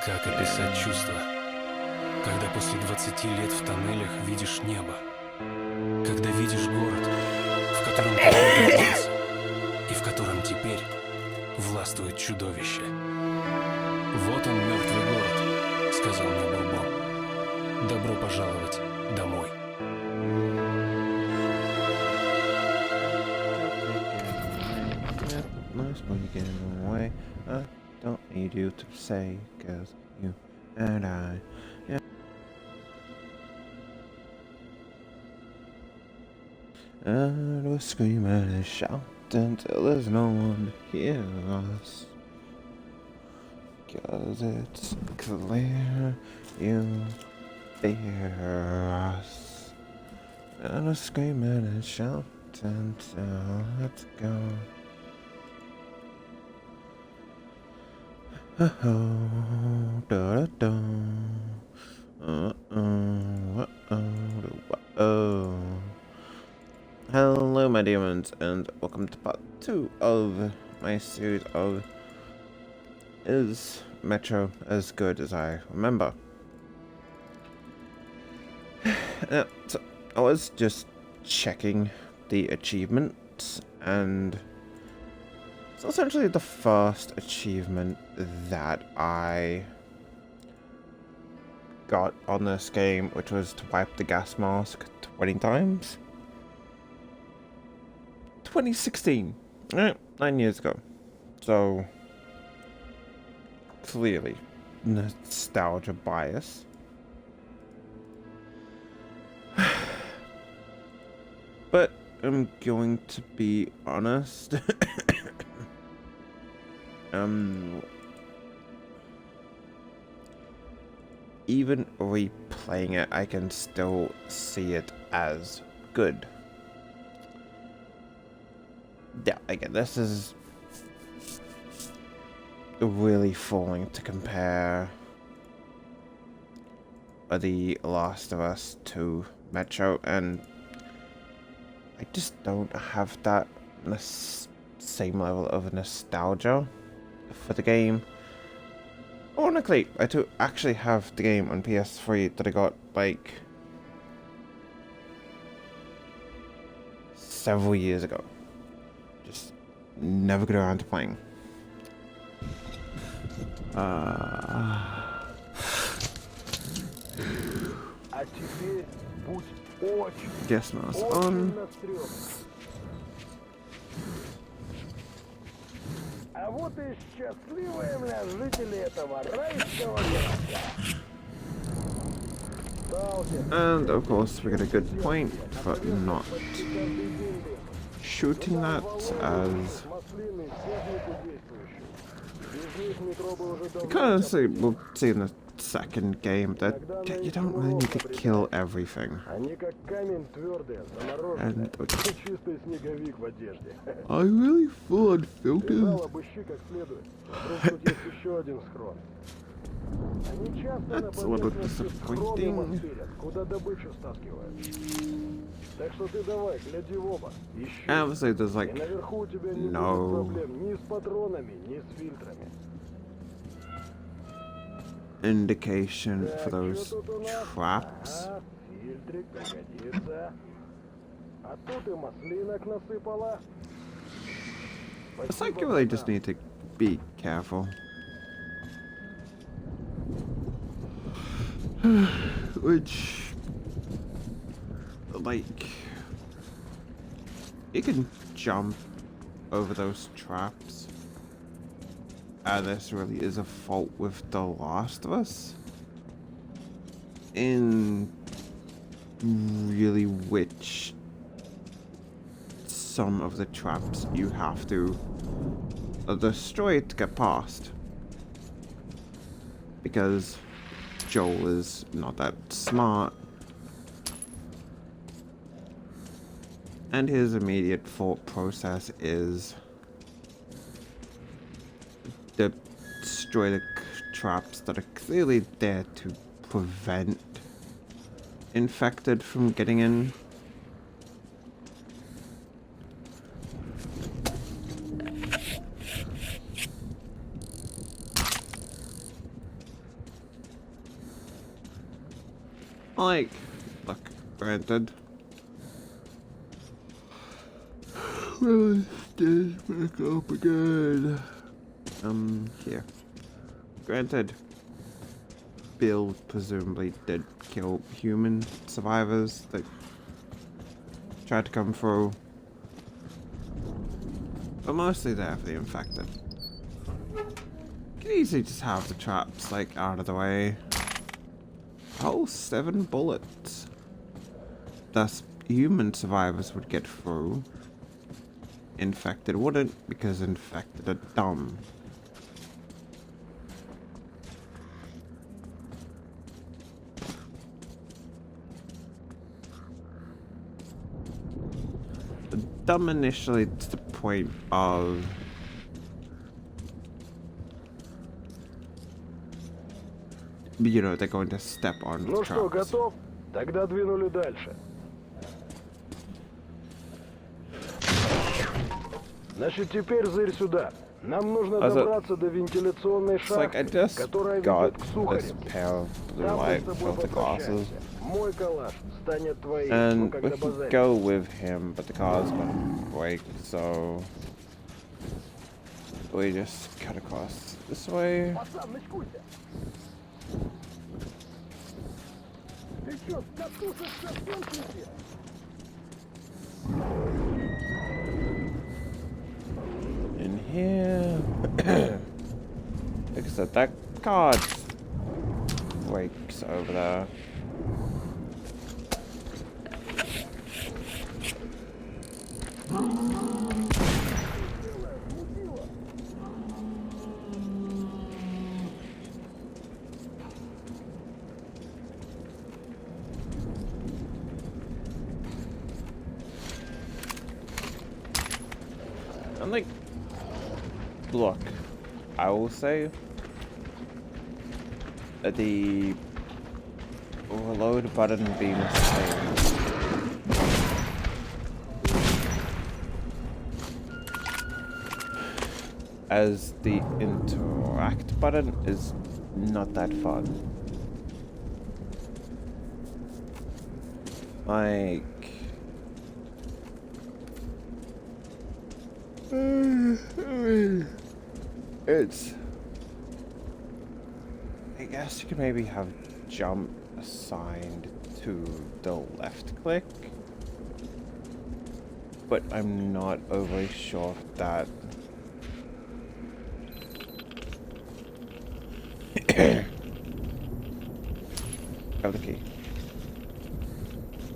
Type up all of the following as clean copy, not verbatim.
Как описать чувство, когда после 20 лет в тоннелях видишь небо, когда видишь город, в котором ты родился, и в котором теперь властвует чудовище. «Вот он, мертвый город», — сказал мне Бурбон. «Добро пожаловать домой». Nice when you get away. I don't need you to say, cause you and I, yeah. And we'll scream and shout until there's no one to hear us. Cause it's clear you fear us. And we'll scream and shout until it's gone. Oh, da da da. Hello, my demons, and welcome to part 2 of my series of Is Metro as Good as I Remember? So I was just checking the achievements, and it's essentially the first achievement that I got on this game, which was to wipe the gas mask 20 times. 2016, 9 years ago. So clearly nostalgia bias. But I'm going to be honest. Even replaying it, I can still see it as good. Yeah, again, this is really falling to compare The Last of Us to Metro, and I just don't have that same level of nostalgia for the game. Ironically, I do actually have the game on PS3 that I got, like, several years ago. Just never got around to playing. Gas mask on. А вот и счастливые, жители этого райского городка. And of course we get a good point for not shooting that, as you kind of see, we'll see in the second game that you don't really need to kill everything. And I really full on filters. That's a little disappointing. Obviously there's like no indication for those traps. It's like you really just need to be careful. Which, like, you can jump over those traps, and this really is a fault with The Last of Us, in really which some of the traps you have to destroy to get past, because Joel is not that smart, and his immediate thought process is to destroy the traps that are clearly there to prevent infected from getting in. Like, look, granted. Well, let's back up again. Here. Granted, Bill presumably did kill human survivors that tried to come through. But mostly there for the infected. You could easily just have the traps, like, out of the way. Oh, 7 bullets. Thus, human survivors would get through. Infected wouldn't, because infected are dumb. Dumb initially to the point of you know, they're going to step on Ну что, traps. готов? Тогда двинули дальше. Значит, теперь зырь сюда. Нам нужно добраться до вентиляционной шахты, которая ведет к Сухаревке. Там мы с тобой попрощаемся. Мой калаш станет твоим, And we когда could базарим. go with him, but the car's gonna break, so we just cut across this way. Пацан, начкуйся! Ты чё, с катушек совсем слетел? In here. Like I said, that card breaks over there. And like, look, I will say that the reload button being the same as the interact button is not that fun. Like, it's, I guess you could maybe have jump assigned to the left click, but I'm not overly sure if that have the key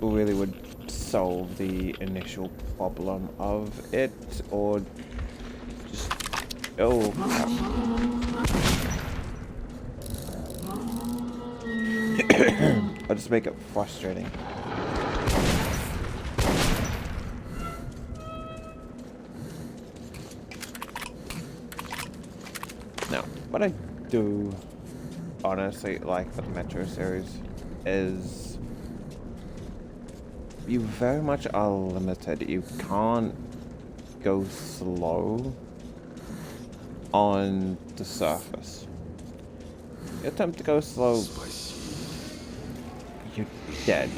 really would solve the initial problem of it, or just oh crap. I'll just make it frustrating. Now, what I do honestly like for the Metro series is you very much are limited. You can't go slow on the surface. You attempt to go slow, you're dead.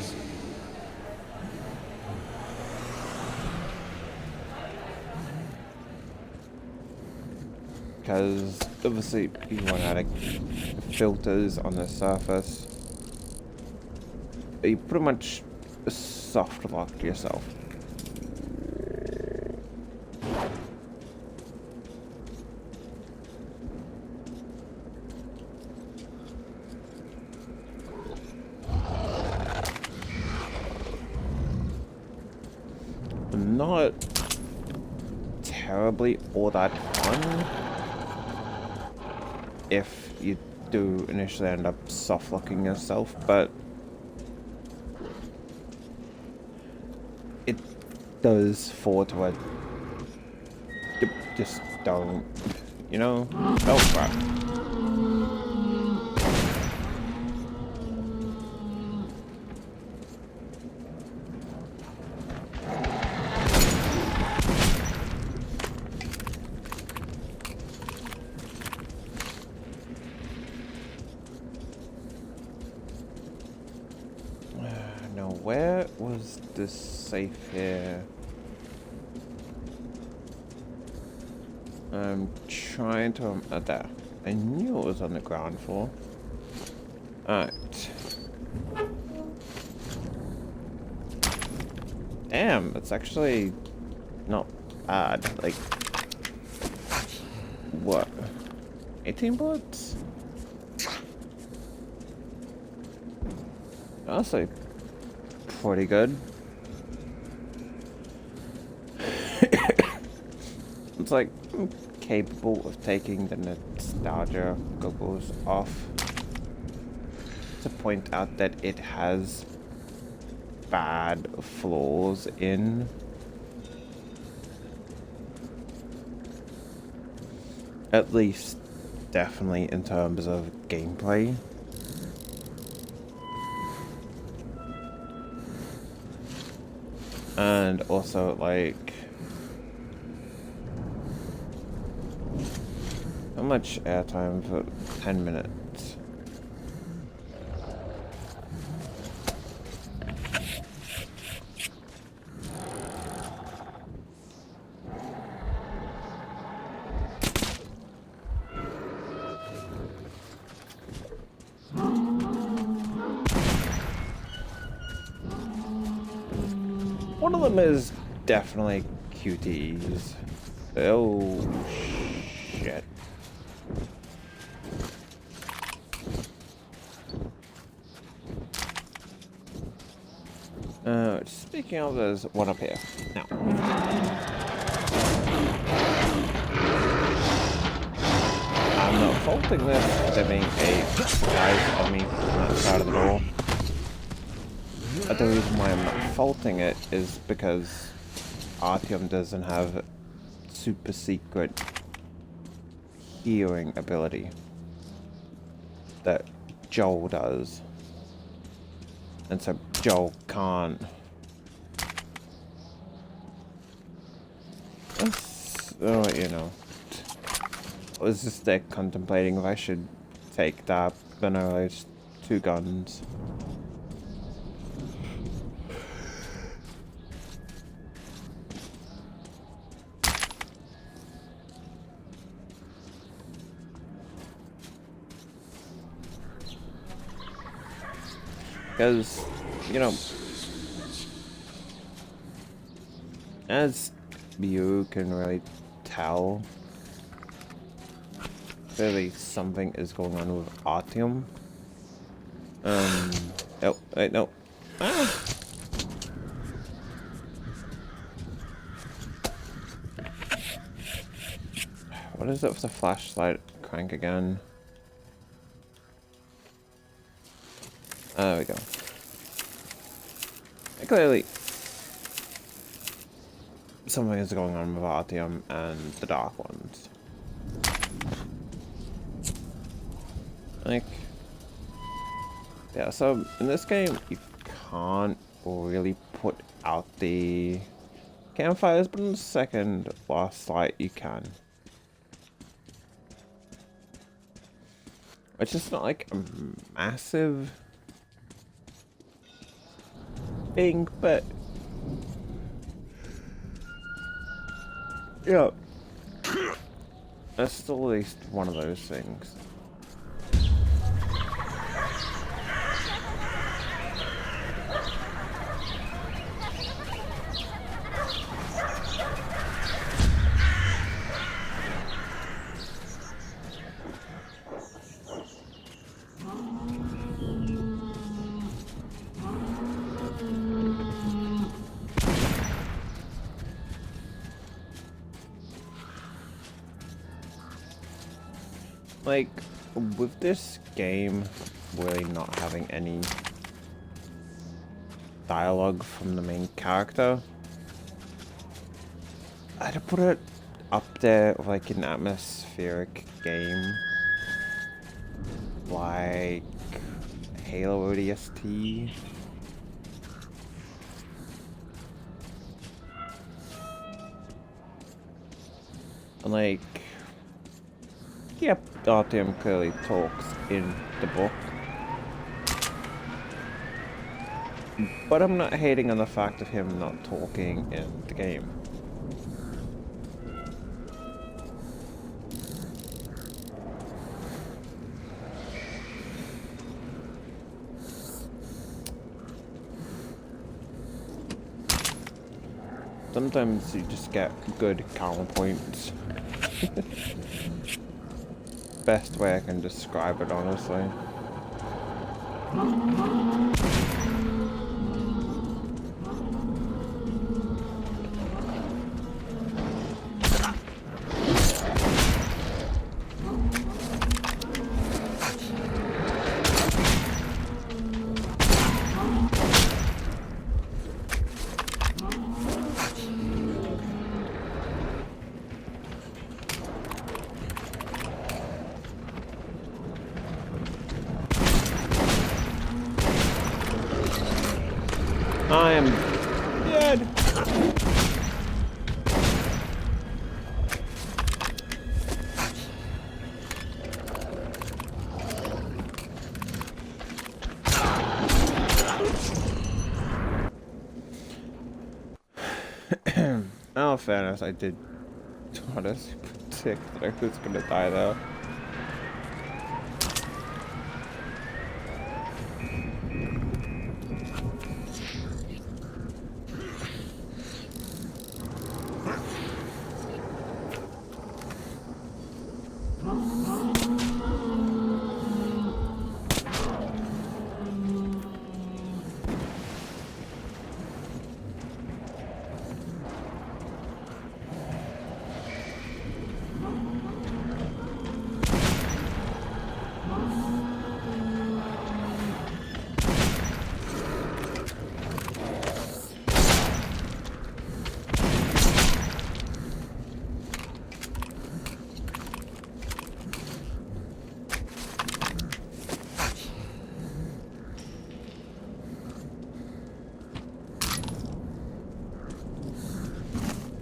Because obviously you run out of filters on the surface. You pretty much soft lock yourself. Not terribly all that fun if you do initially end up soft locking yourself, but it does fall to a you just don't, you know? Oh crap. where was this safe here? I'm trying to... there. I knew it was on the ground floor. Alright. Damn, it's actually not bad. Like, what? 18 bullets? Honestly, pretty good. It's like, I'm capable of taking the nostalgia goggles off to point out that it has bad flaws in. At least, definitely in terms of gameplay. And also, like, how much airtime for 10 minutes? One of them is definitely QTEs. Oh, shit. Speaking of, there's one up here. Now. I'm not faulting this, there being a surprise on me on that side of the door. But the reason why I'm not faulting it is because Artyom doesn't have super secret hearing ability that Joel does. And so Joel can't. Oh, you know. I was just there contemplating if I should take that, but no, it's 2 guns. Because, you know, as you can really tell, clearly something is going on with Artyom. Oh, wait, no. Ah! What is it with the flashlight crank again? There we go. Clearly, something is going on with Artyom and the Dark Ones. Like, yeah, so in this game, you can't really put out the campfires, but in the second last light, you can. It's just not like a massive thing, but yeah, that's still at least one of those things. Like, with this game really not having any dialogue from the main character, I'd put it up there with like an atmospheric game like Halo ODST. And like, yep, Artyom clearly talks in the book, But I'm not hating on the fact of him not talking in the game. Sometimes you just get good counterpoints. Best way I can describe it, honestly. I am dead. In all fairness, I did honestly predict that I was gonna die though.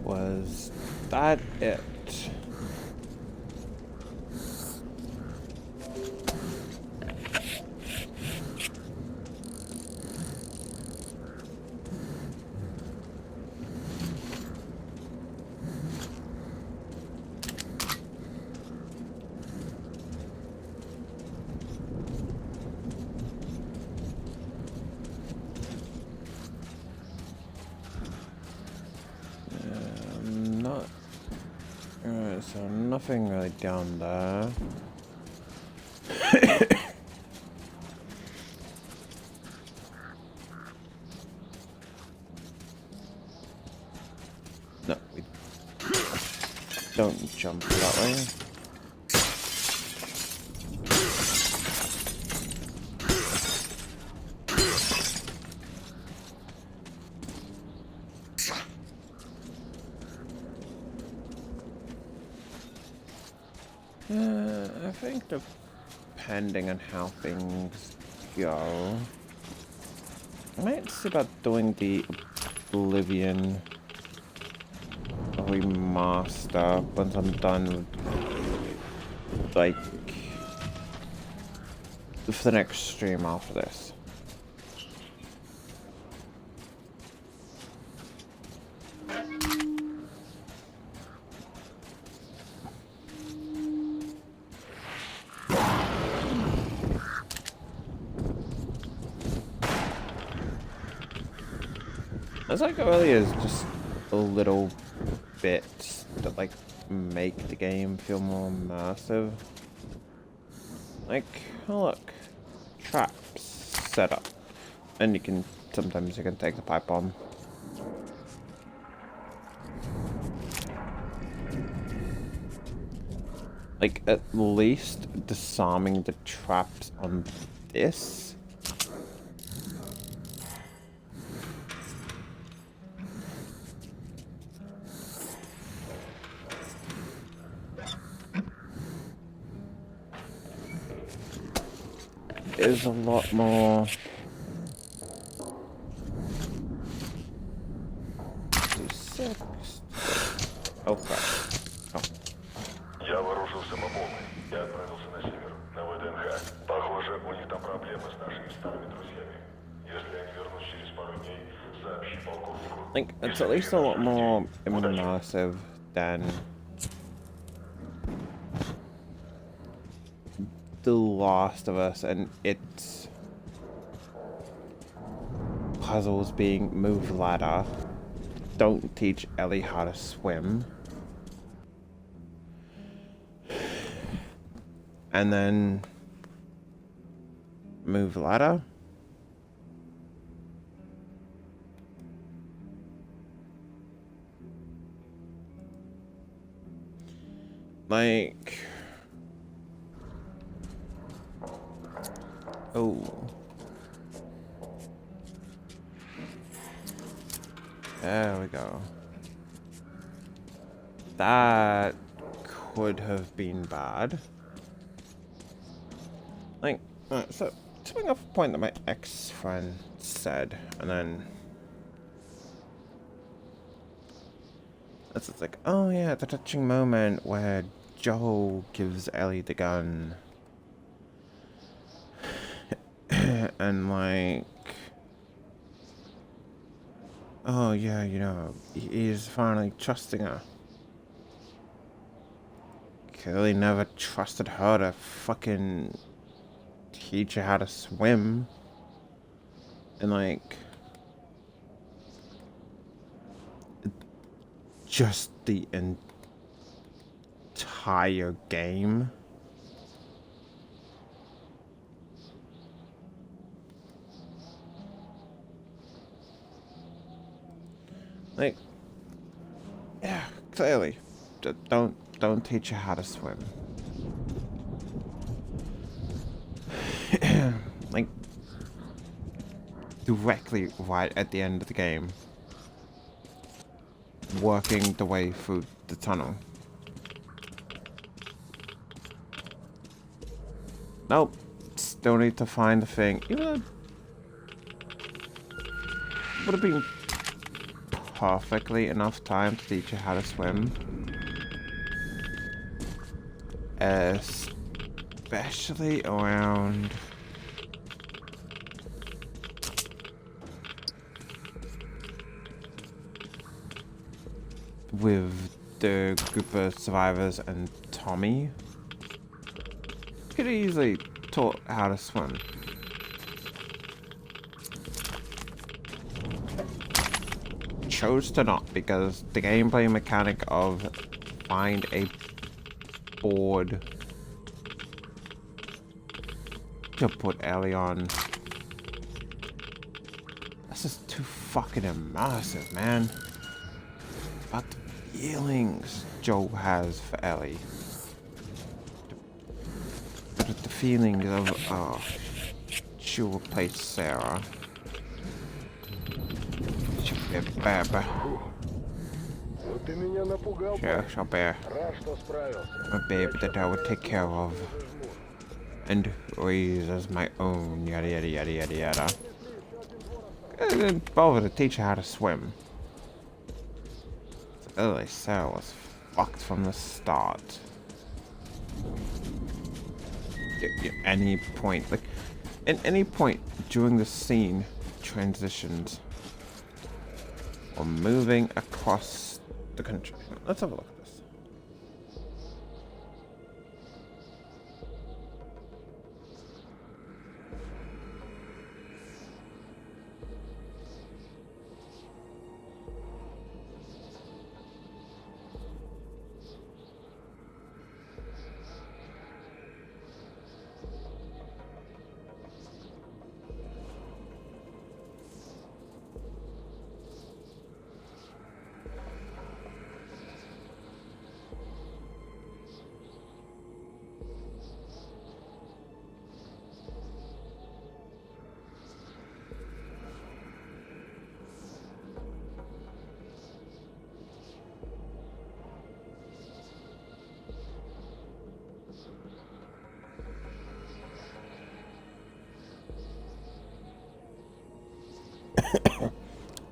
Was that it? So nothing really down there. No, we don't jump that way. I think depending on how things go, I might see about doing the Oblivion remaster once I'm done with, like, for the next stream after this. It's like really is just a little bit that like make the game feel more immersive. Like, oh look, traps set up, and you can sometimes you can take the pipe bomb. Like at least disarming the traps on this. Is a lot more. Oh crap. Oh. Я вооружился по-полной и отправился на север, на ВДНХ. Похоже, у них там проблемы с нашими старыми друзьями. Если Если я не вернусь через пару дней, сообщи полковнику. Like, it's at least a lot more immersive than The Last of Us and its puzzles being move ladder, don't teach Ellie how to swim, and then move ladder. Like, oh, there we go. That could have been bad. Like, so to bring up a point that my ex-friend said, and then it's like, oh yeah, the touching moment where Joel gives Ellie the gun. And like, oh yeah, you know, he's finally trusting her. Clearly never trusted her to fucking teach her how to swim. And like, just the entire game. Like, yeah, clearly, don't teach her how to swim. Like, directly right at the end of the game, working the way through the tunnel. Nope, still need to find the thing. Even though it would have been perfectly enough time to teach her how to swim. Especially around with the group of survivors and Tommy. Could easily taught how to swim. Chose to not because the gameplay mechanic of find a board to put Ellie on, that's just too fucking immersive, man. About the feelings Joel has for Ellie. The feelings of, oh, she'll replace Sarah. She'll be a baby. Ну ты меня напугал, She'll be рад, что справился. a baby that I would take care of and raise as my own, yada yada yada yada yada. And then bother to teach her how to swim. Ellie Sarah was fucked from the start. At any point, like, at any point during the scene, transitions or moving across the country. Let's have a look at this.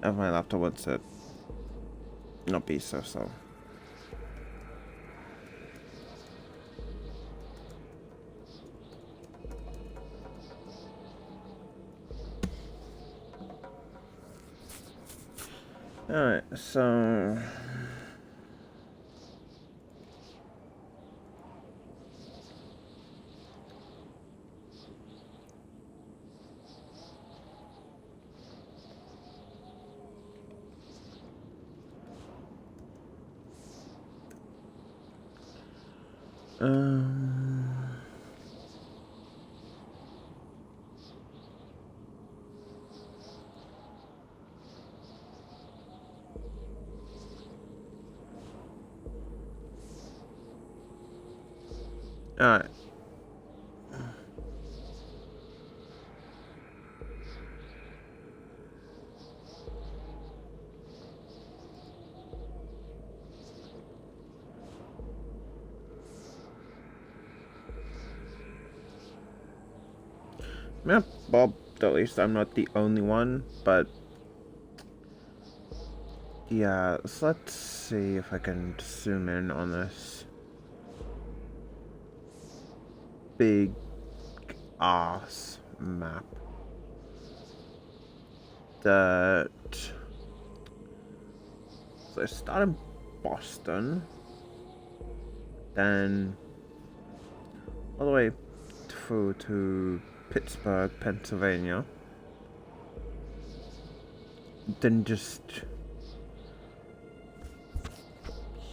Of my laptop would set not be so slow. Alright, so... Alright. Yeah, Bob, at least I'm not the only one, but yeah, so let's see if I can zoom in on this big ass map that, so I start in Boston, then all the way through to Pittsburgh, Pennsylvania, then just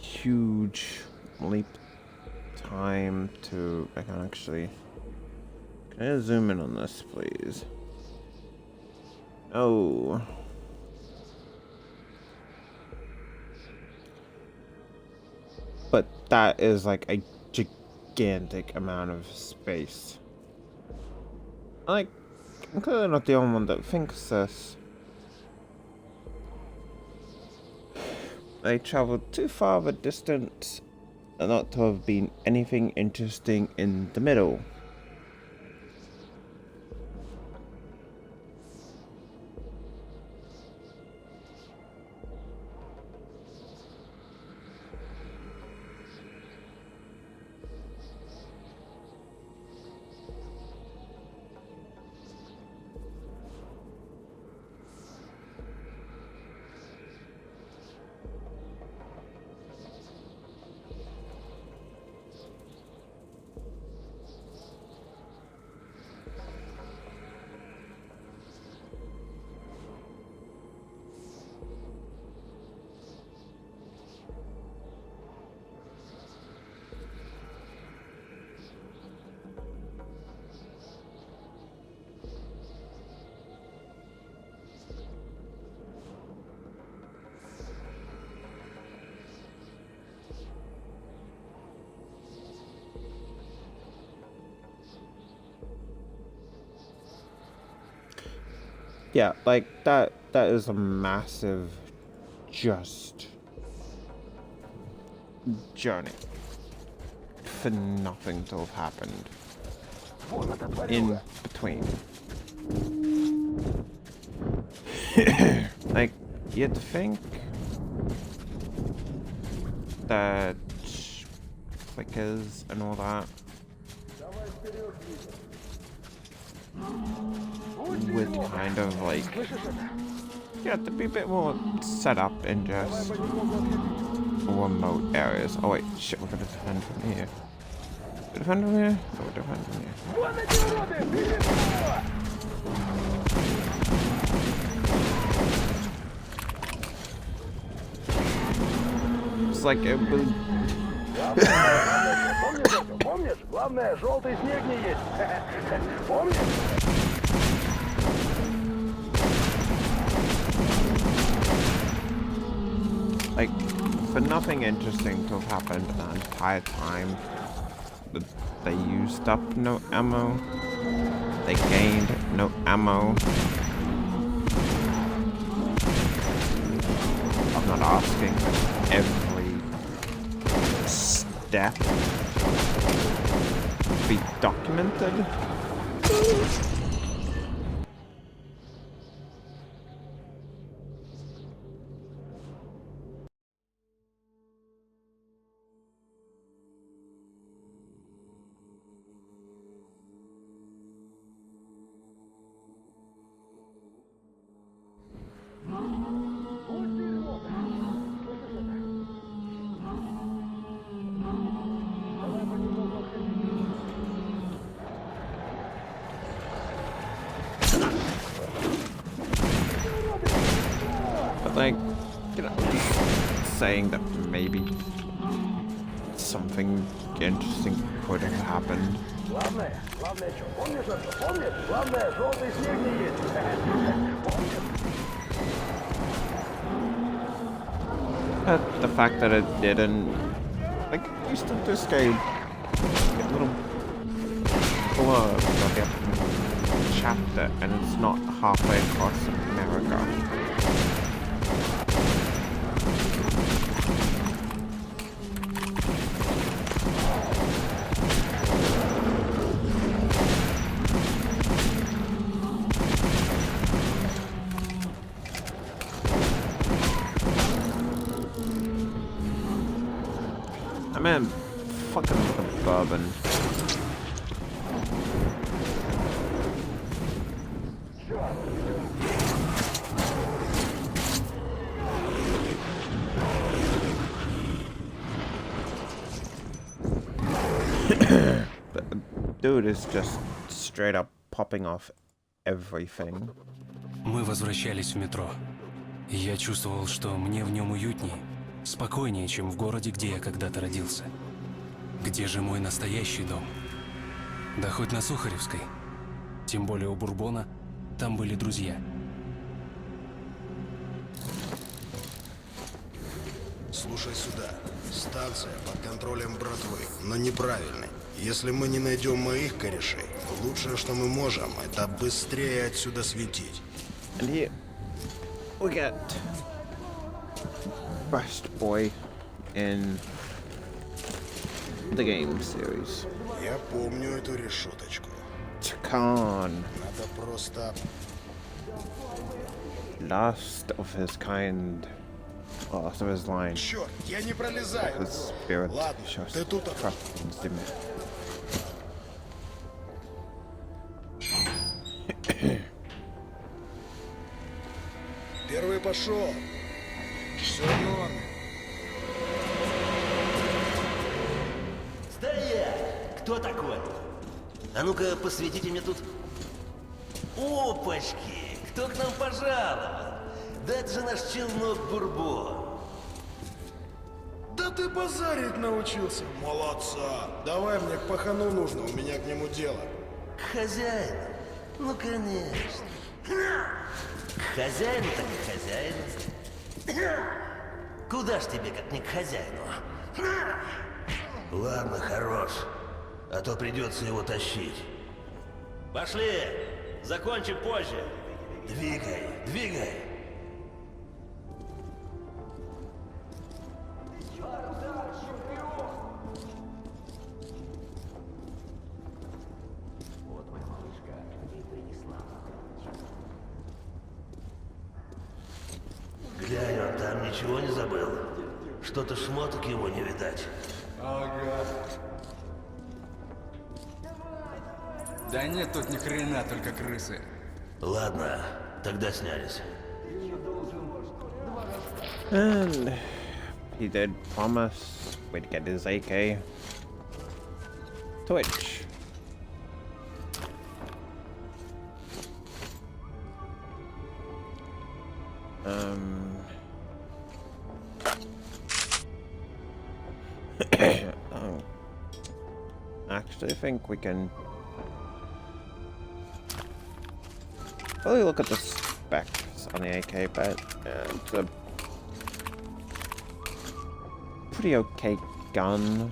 huge leap time to, I can actually, can I zoom in on this please? Oh. But that is like a gigantic amount of space. Like, I'm clearly not the only one that thinks this. They traveled too far of a distance not to have been anything interesting in the middle. Yeah, like that is a massive just journey for nothing to have happened in between. Like, you'd think that flickers and all that would kind of like, yeah, to be a bit more set up in just remote areas. Oh wait, shit, we're gonna defend from here. Defend from here? Oh, defend from here. It's like it will. Помнишь? Главное, желтый снег не есть. Помнишь? Like, for nothing interesting to have happened the entire time, they used up no ammo, they gained no ammo. I'm not asking that every step be documented. saying that maybe something interesting could have happened. Главное, что, помнишь это? Помнишь? Главное, желтый снег не есть. Помнишь? The fact that it didn't, like, you still just go a little blurb about the chapter, and it's not halfway across America. Man, fucking with the bourbon. The dude is just straight up popping off everything. Мы возвращались в метро. И я чувствовал, что мне в нем уютнее. Спокойнее, чем в городе, где я когда-то родился. Где же мой настоящий дом? Да хоть на Сухаревской. Тем более у Бурбона там были друзья. Слушай сюда. Станция под контролем братвы, но неправильной. Если мы не найдем моих корешей, лучшее, что мы можем, это быстрее отсюда светить. And here we get Best Boy in the game series. Я помню эту решеточку. Takan, Надо просто... last of his kind, last of his line. Черт, я не пролезаю. His spirit Ладно, just ты тут. fucking Zimmer. Первый пошел. Все норм. Стоять! Кто такой? А ну-ка, посветите мне тут. Опачки! Кто к нам пожаловал? Да это же наш челнок Бурбон. Да ты базарить научился. Молодца. Давай, мне к пахану нужно, у меня к нему дело. К хозяину? Ну, конечно. К хозяину так к хозяину. Куда ж тебе, как не к хозяину? Ладно, хорош. А то придется его тащить. Пошли! Закончим позже. Двигай, двигай. Глянь, он там ничего не забыл. Что-то шмоток его не видать. Ага. Да нет тут ни хрена, только крысы. Ладно, тогда снялись. And he did promise we'd get his AK. Twitch. Actually, I think we can probably look at the specs on the AK, but it's a pretty okay gun.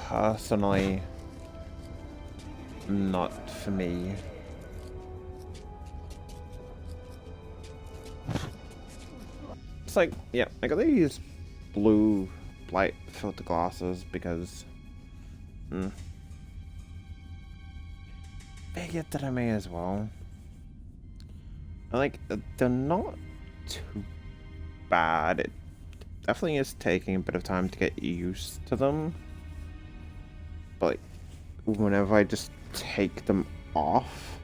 Personally, not for me. It's like, yeah, I gotta use blue light filter glasses because figured that I may as well. Like, they're not too bad. It definitely is taking a bit of time to get used to them. but like, whenever I just take them off,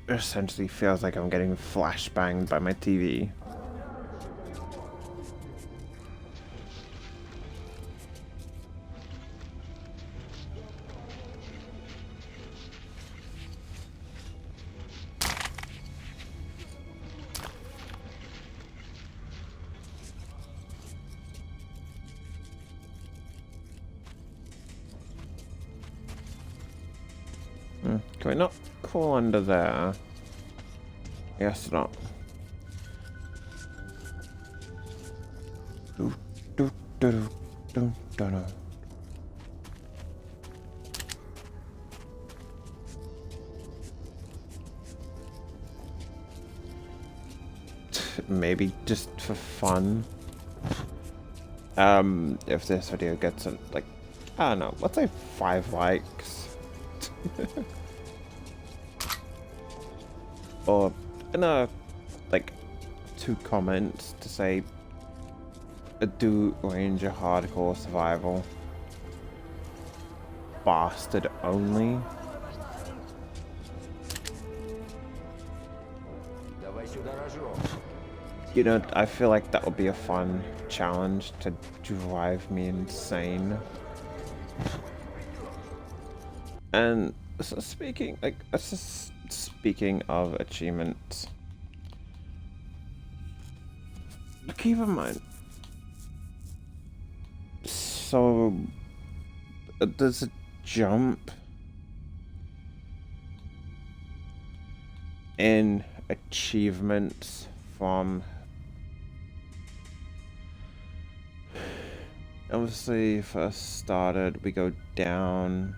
it essentially feels like I'm getting flashbanged by my TV. Can we not call under there? Yes, not. Maybe just for fun. If this video gets like, I don't know, let's say 5 likes. Or like 2 comments to say do Ranger Hardcore Survival Bastard only. You know, I feel like that would be a fun challenge to drive me insane. And so speaking of achievements, keep in mind, so there's a jump in achievements from, obviously first started, we go down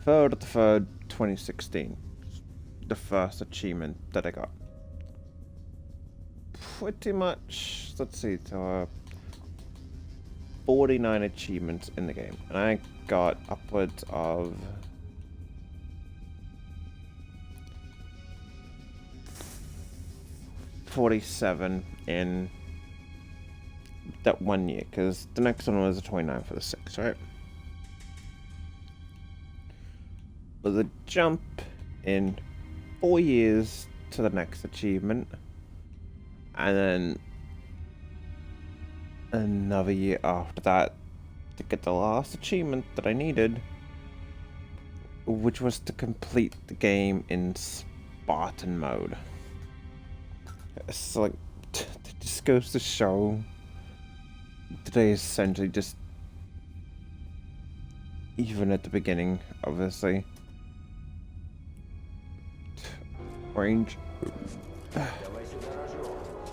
3rd of the 3rd, 2016. The first achievement that I got. Pretty much, let's see, there are 49 achievements in the game. And I got upwards of 47 in that 1 year, because the next one was a 29 for the 6, right? But the jump in 4 years to the next achievement, and then another year after that to get the last achievement that I needed, which was to complete the game in Spartan mode. It's like, it just goes to show today is essentially just, even at the beginning, obviously,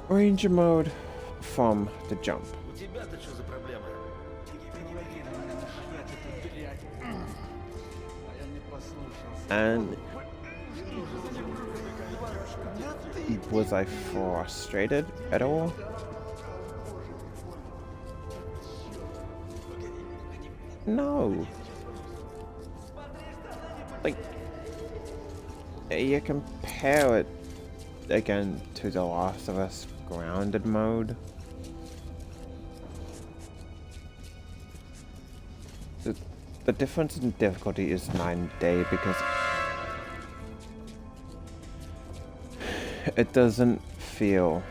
Ranger mode from the jump. And was I frustrated at all? No. Like, you compare it again to The Last of Us Grounded mode. The difference in difficulty is 9 day because it doesn't feel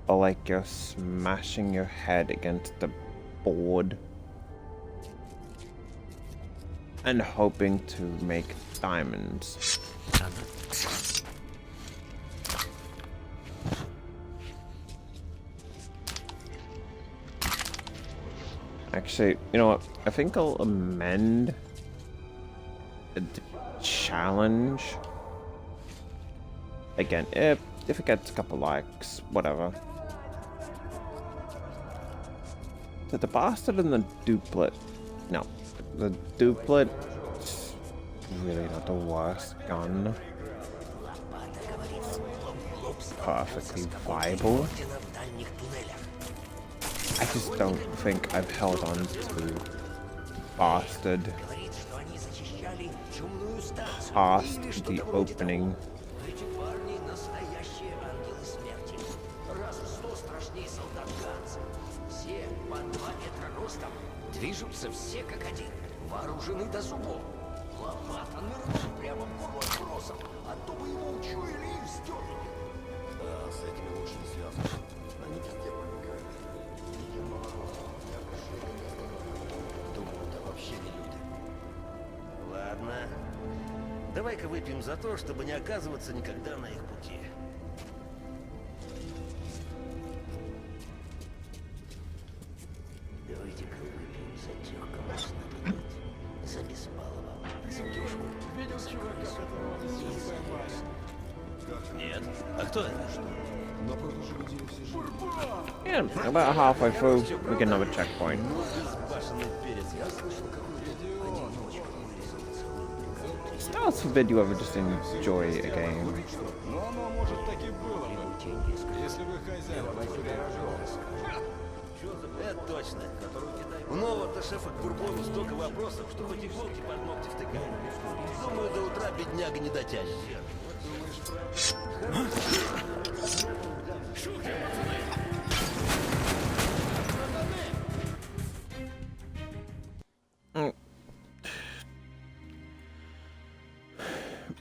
like you're smashing your head against the board and hoping to make diamonds. Actually, you know what? I think I'll amend the challenge. Again, if it gets a couple likes, whatever. The bastard and the duplet. No, the duplet is really not the worst gun. It's perfectly viable. I just don't think I've held on to bastard past the opening. ростом. Движутся все как один, вооружены до зубов. Лопата нырнул прямо в горло отбросом, а то бы его учуяли и сдернули. Да, с этими лучше не связываться. Они везде проникают. Думаю, это вообще не люди. Ладно. Давай-ка выпьем за то, чтобы не оказываться никогда на их пути. Давайте-ка выпьем за тех, кого надо пить. За Беспалова, за Дюшку. Видел чувака, которого они сейчас поймали? Нет. А кто это? Yeah, about halfway through, we get another checkpoint. Безбашенный перец. Я слышал, Starts forbid you ever just enjoy a game. Но оно, может, так и было бы, если бы хозяин это точно. У нового-то шефа к Бурбону столько вопросов, что хоть иголки под ногти втыкай. Думаю, до утра бедняга не дотянет.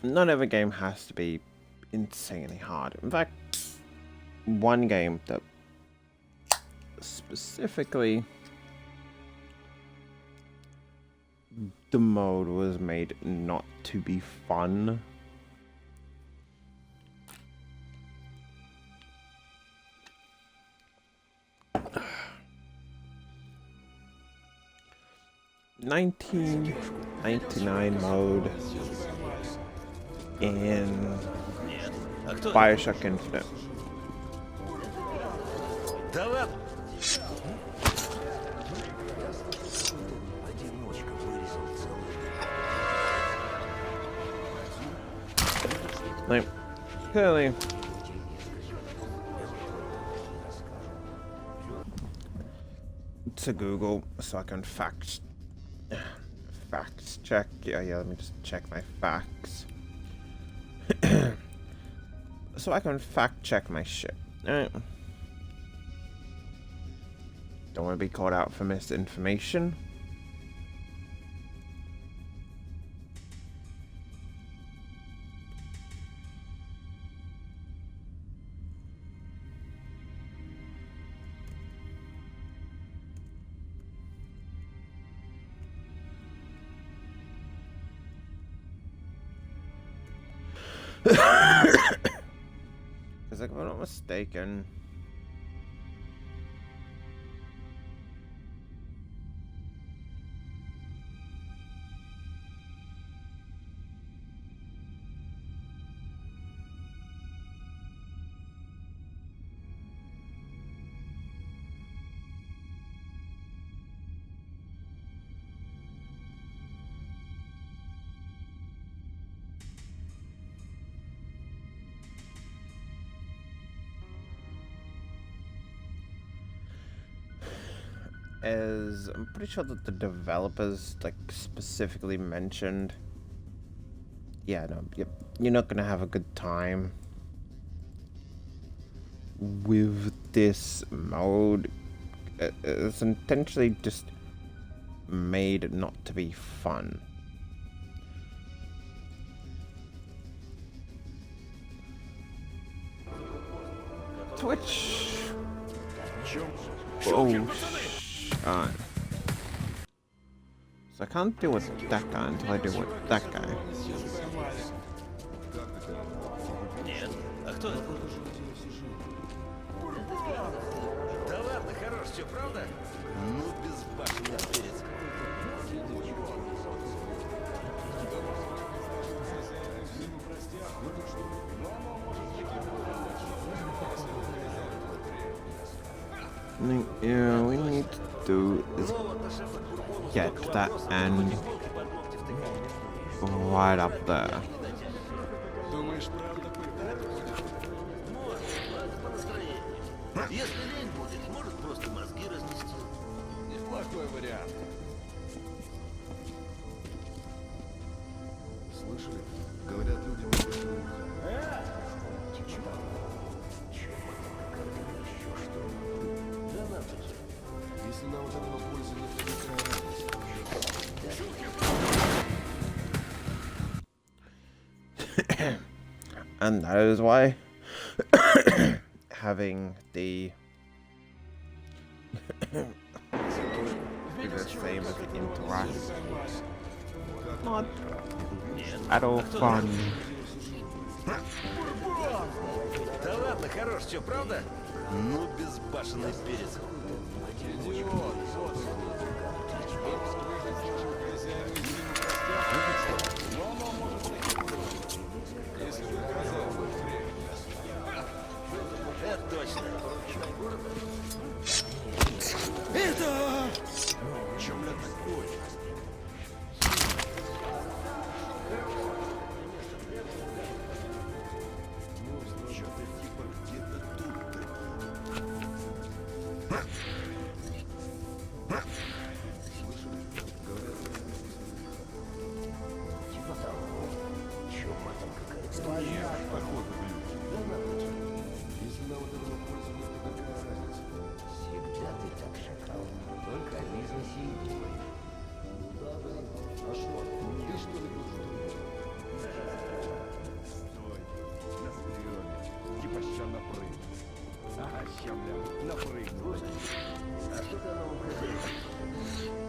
Not every game has to be insanely hard. In fact, one game that specifically the mode was made not to be fun. $19.99 mode in Bioshock Infinite. Да ладно. Like, clearly, to Google so I can fact check. Yeah, let me just check my facts. So I can fact check my shit. Alright. Don't want to be caught out for misinformation. Because if I'm not mistaken, I'm pretty sure that the developers like specifically mentioned, yeah, no, you're not gonna have a good time with this mode. It's intentionally just made not to be fun. Twitch. Oh. Alright. So I can't deal with that guy until I deal with that guy. Нет. А кто это? Да ладно, хорош, что, правда? Ну, безбашенный перец. Yeah, we need to do is get that end right up there. Думаешь, правда пытать будешь? Если лень будет, может просто мозги разнести. Неплохой вариант. Слышали? Говорят, люди могут что-нибудь. Если нам от этого пользы не And that is why having the the same as the interact not at all fun. Да ладно, хорош, что, правда? Ну, безбашенный перец. Это точно. Это... Чё, блядь, такое? Что-то типа где-то тут-то. Типа того. Чё, матом какая-то? Нет, походу, да нахуй. Если нам от этого польза, то какая разница? Всегда ты так, шакал. Только о бизнесе и думай. Да, блин. А что? Ты что ли будешь думать? Стой. На стадионе. Типа ща напрыгну. Ага, ща, бля, напрыгну. А что ты новым хозяином?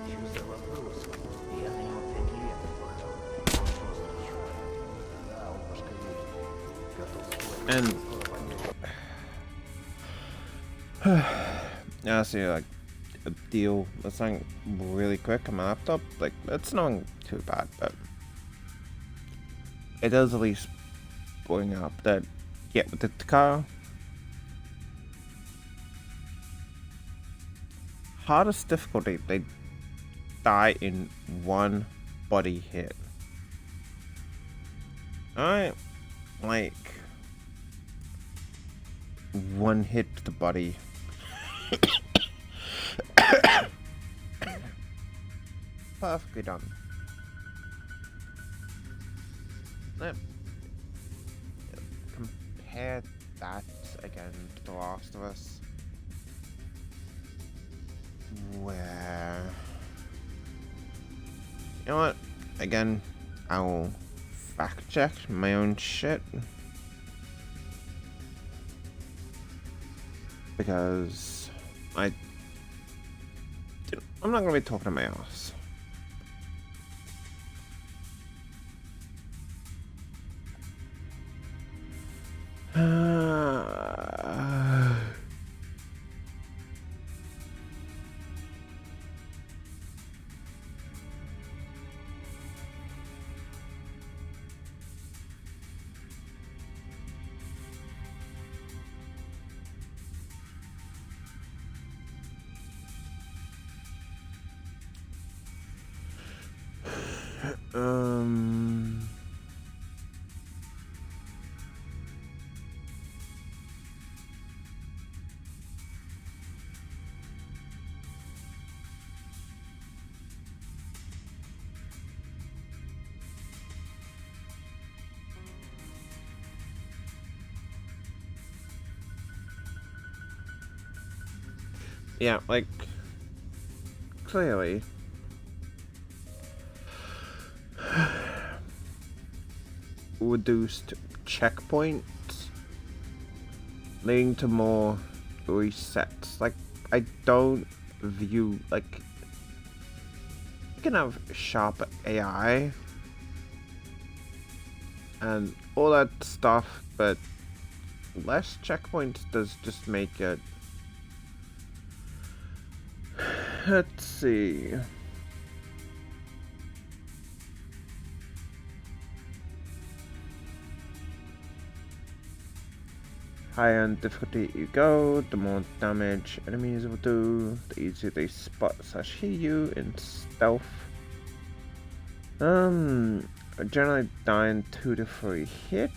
Чё за вопрос? Я на него 5 лет отпахал. Он просто чувак. Да, он башковит. Готов спорить. And Скоро понятно. yeah, see, like a deal with something really quick on my laptop. Like it's not too bad, but it does at least bring up that with the car. Hardest difficulty, they die in one body hit. Alright, like one hit to the body. Perfectly done. Now, compare that again to The Last of Us, where, you know what, again, I will fact check my own shit, because I'm not going to be talking to my ass. Yeah, like, clearly, reduced checkpoints leading to more resets. Like, I don't view, like, you can have sharp AI and all that stuff, but less checkpoints does just make it. Let's see. Higher on difficulty you go, the more damage enemies will do, the easier they spot / hear you in stealth. Generally die in 2 to 3 hits.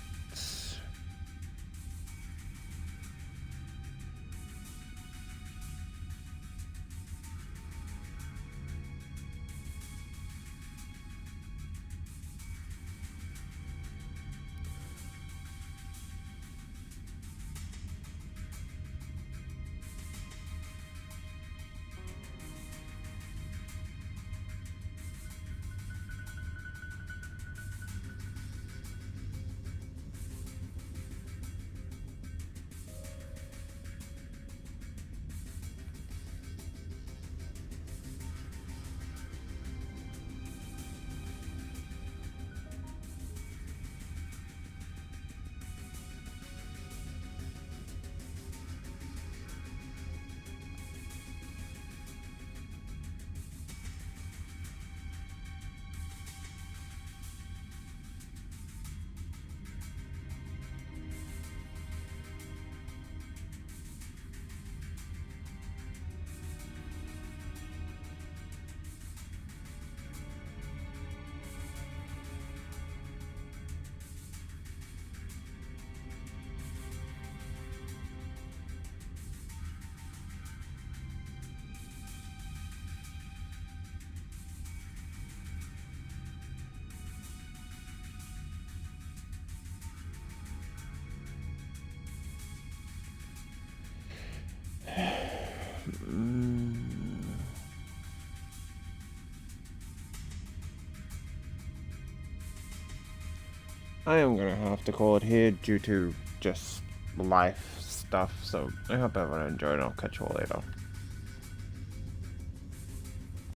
I am gonna have to call it here due to just life stuff. So I hope everyone enjoyed, and I'll catch you all later.